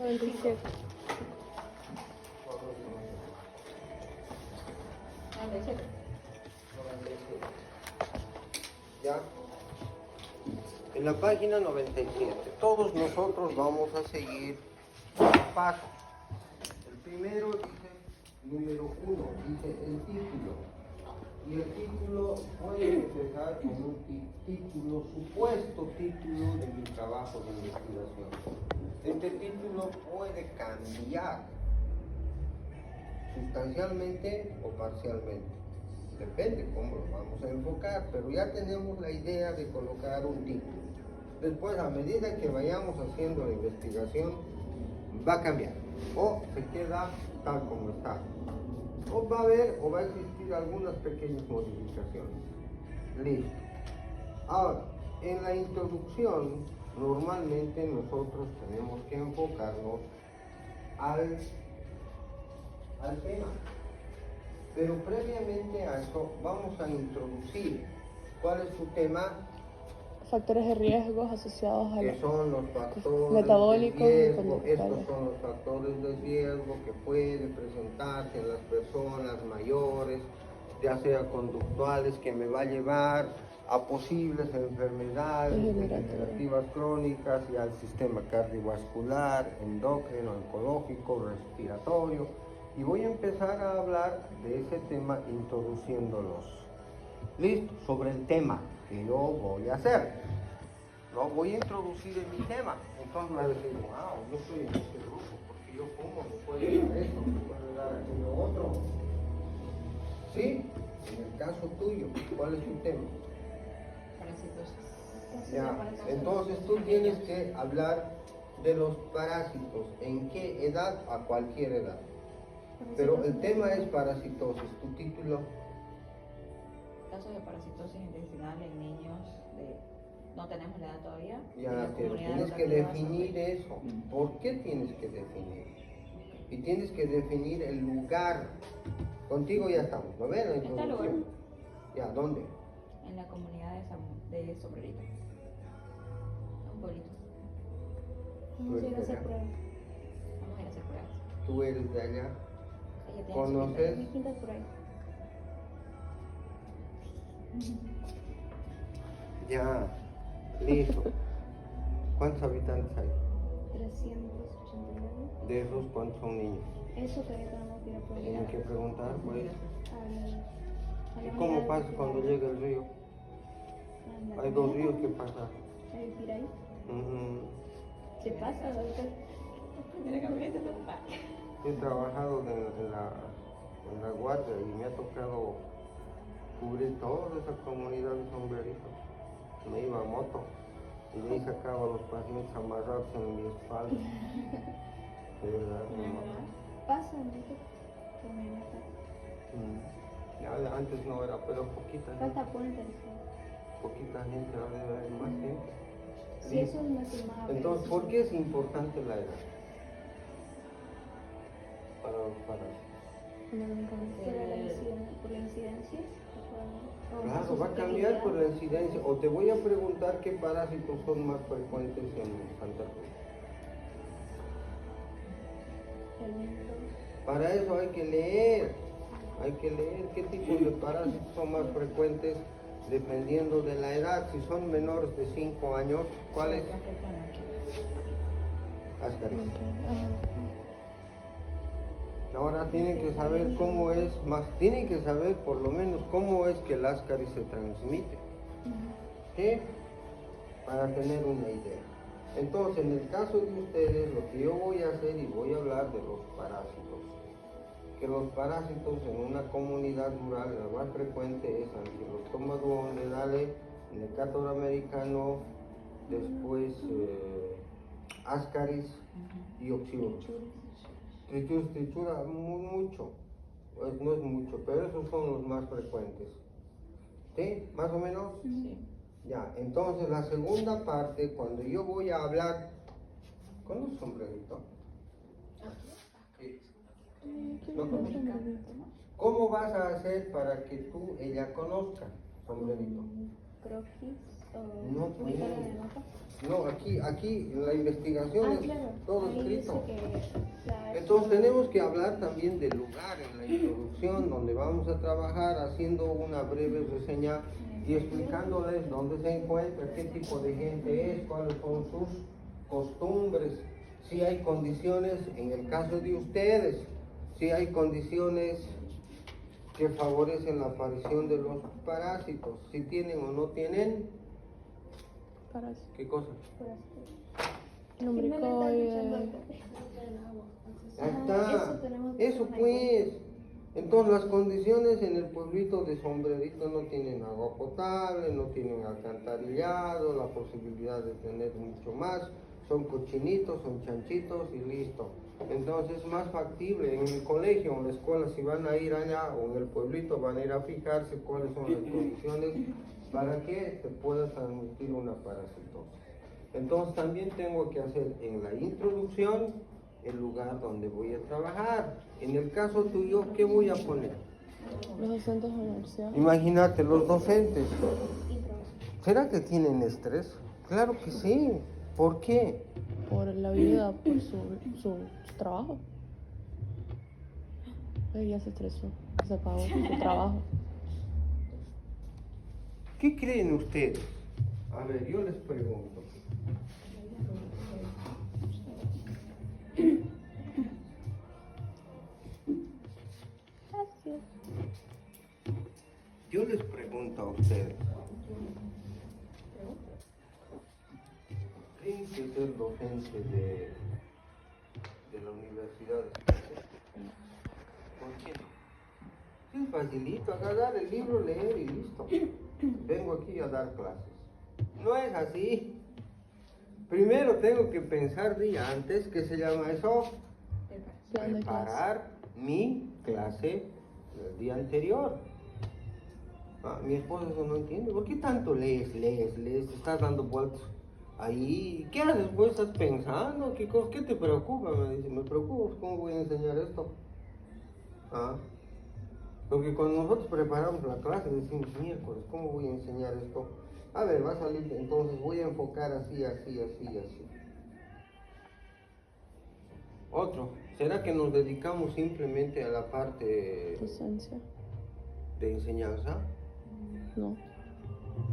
97. ¿Ya? En la página 97, todos nosotros vamos a seguir pasos. El primero dice, número 1, dice el título. Y el título puede empezar con un título, supuesto título de mi trabajo de investigación. Este título puede cambiar sustancialmente o parcialmente. Depende cómo lo vamos a enfocar, pero ya tenemos la idea de colocar un título. Después, a medida que vayamos haciendo la investigación, va a cambiar o se queda tal como está. O va a haber o va a existir algunas pequeñas modificaciones. Listo. Ahora, en la introducción, normalmente nosotros tenemos que enfocarnos al tema. Pero previamente a eso vamos a introducir cuál es su tema, Factores de riesgo asociados a que son los factores metabólicos de y riesgo. Estos conductuales. son los factores de riesgo que pueden presentarse en las personas mayores, ya sea conductuales, que me va a llevar a posibles enfermedades degenerativas crónicas y al sistema cardiovascular, endocrino, oncológico, respiratorio. Y voy a empezar a hablar de ese tema introduciéndolos. Listo, sobre el tema que yo voy a hacer. Lo voy a introducir en mi tema. Entonces me va a decir, wow, yo soy en este grupo, porque yo fumo, me puede dar esto, me puede dar aquello otro. ¿Sí? En el caso tuyo, ¿cuál es tu tema? Ya, entonces tú tienes que hablar de los parásitos. ¿En qué edad? A cualquier edad. Pero el tema es parasitosis. ¿Tu título? Casos de parasitosis intestinal en niños no tenemos la edad todavía. Ya, pero tienes que definir eso. ¿Por qué tienes que definir? Y tienes que definir el lugar. Contigo ya estamos, ¿no ven? ¿Está el lugar? Ya, ¿dónde? En la comunidad de Sombrerito. Un pueblito. Vamos a ir a hacer pruebas. Vamos a ir a hacer pruebas. ¿Tú eres de allá? Ella tiene ¿Conoces? Mi quinta por ahí. Ya, listo. ¿Cuántos habitantes hay? 389. De esos, ¿cuántos son niños? Eso todavía tenemos que ir a Tienen probar. que preguntar, pues. A ¿Y la cómo unidad pasa de cuando cuidado. llega el río? En la Hay dos comunidad, ríos que pasan. El Piraí. Ujú. Se pasa, doctor. He trabajado en la guardia y me ha tocado cubrir toda esa comunidad de Sombrerito. Me iba a moto y de ahí sacaba a los pacientes amarrados en mi espalda. De verdad, mi moto. Pasa, doctor. Con mi neta. Ya, antes no era, pero poquita gente, Falta puente. ahora debe haber más gente. Sí, eso es más y más. Entonces, ¿por qué es importante la edad? Para los parásitos. Por la incidencia. Claro, va a cambiar por la incidencia. O te voy a preguntar qué parásitos son más frecuentes en Santa Cruz. Para eso hay que leer qué tipo de parásitos son más frecuentes dependiendo de la edad. Si son menores de 5 años, ¿cuáles? Ascaris. Ahora tienen que saber tienen que saber por lo menos cómo es que el ascaris se transmite. ¿Sí? Para tener una idea. Entonces, en el caso de ustedes, lo que yo voy a hacer y voy a hablar de los parásitos. Que los parásitos en una comunidad rural, la más frecuente es Ankylostoma duodenale, Necator americano, después ascaris y oxyurus. Trichura, mucho, pues no es mucho, pero esos son los más frecuentes. ¿Sí? ¿Más o menos? Sí. Ya, entonces la segunda parte, cuando yo voy a hablar con un sombrerito, ¿no conoces? ¿Cómo vas a hacer para que ella conozca, sombrerito? Croquis. o No ubicarla puede. en nota? No, aquí en la investigación es Claro. todo Ahí escrito. dice que la- Entonces tenemos que hablar también del lugar en la introducción donde vamos a trabajar, haciendo una breve reseña y explicándoles dónde se encuentra, qué tipo de gente es, cuáles son sus costumbres, si hay condiciones, en el caso de ustedes, si hay condiciones que favorecen la aparición de los parásitos, si tienen o no tienen, Parásitos. ¿qué cosa? Jimena está escuchando Lumbricoides. acá. Ahí Eso está. tenemos que Eso tomar en pues. Entonces las condiciones en el pueblito de Sombrerito no tienen agua potable, no tienen alcantarillado, la posibilidad de tener mucho más, son cochinitos, son chanchitos y listo. Entonces es más factible en el colegio, en la escuela, si van a ir allá o en el pueblito van a ir a fijarse cuáles son las condiciones para que se pueda transmitir una parasitosis. Entonces también tengo que hacer en la introducción el lugar donde voy a trabajar. En el caso tuyo, ¿qué voy a poner? Los docentes de la universidad. Imagínate, los docentes. ¿Será que tienen estrés? Claro que sí. ¿Por qué? Por la vida, por su trabajo. Ella se estresó, se apagó su trabajo. ¿Qué creen ustedes? A ver, yo les pregunto. Gracias. Yo les pregunto a ustedes. ¿Creen que ser docente de la universidad es fácil? ¿Por qué no? Es facilito, agarrar el libro, leer y listo. Vengo aquí a dar clases. No es así. Primero tengo que pensar día antes, ¿qué se llama eso? Plan de clase. Preparar mi clase del día anterior. Ah, mi esposa eso no entiende. ¿Por qué tanto lees? Estás dando vueltas ahí? ¿Qué haces? Pues estás pensando. ¿Qué te preocupa? Me dice, me preocupa. ¿Cómo voy a enseñar esto? Ah, porque cuando nosotros preparamos la clase decimos, miércoles, ¿cómo voy a enseñar esto? A ver, va a salir, entonces voy a enfocar así. Otro, ¿será que nos dedicamos simplemente a la parte Docencia. de enseñanza? No.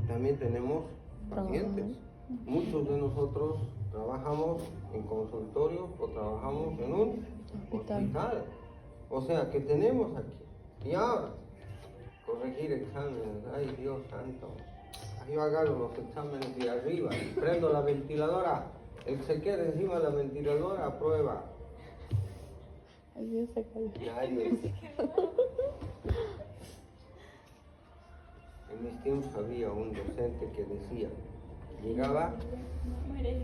También tenemos pacientes. Trabajamos. Muchos de nosotros trabajamos en consultorios o trabajamos en un hospital. O sea, que tenemos aquí. Y ahora, corregir exámenes. Ay, Dios santo. Yo agarro los exámenes de arriba, prendo la ventiladora. El que se queda encima de la ventiladora aprueba. Alguien se cayó. Nadie. En mis tiempos había un docente que decía, llegaba,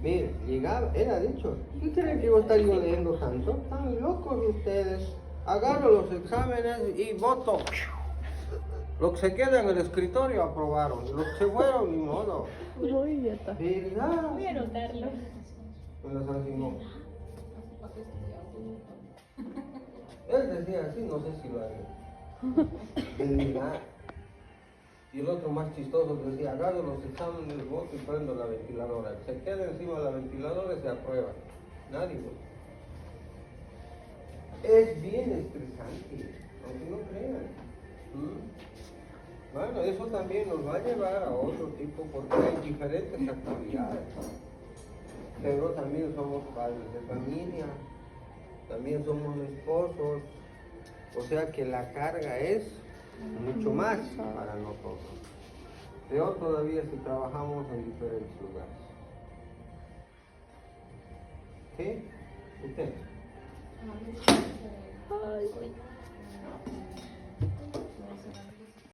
mire, llegaba, era dicho, ¿qué creen que iba a estar yo leyendo tanto? Están locos ustedes. Agarro los exámenes y voto. Los que se quedan en el escritorio aprobaron, los que se fueron ni modo. Muy idiota. ¿Verdad? Voy a anotarlo. Me las asignó. Él decía así, no sé si lo haría. ¿Verdad? Y el otro más chistoso decía, agarro los exámenes, voto y prendo la ventiladora. Se queda encima de la ventiladora y se aprueba. Nadie vota. Es bien estresante, aunque no crean. Bueno, eso también nos va a llevar a otro tipo, porque hay diferentes actividades. Pero también somos padres de familia, también somos esposos, o sea que la carga es mucho más para nosotros. Peor todavía si trabajamos en diferentes lugares. ¿Sí? ¿Usted? Ay,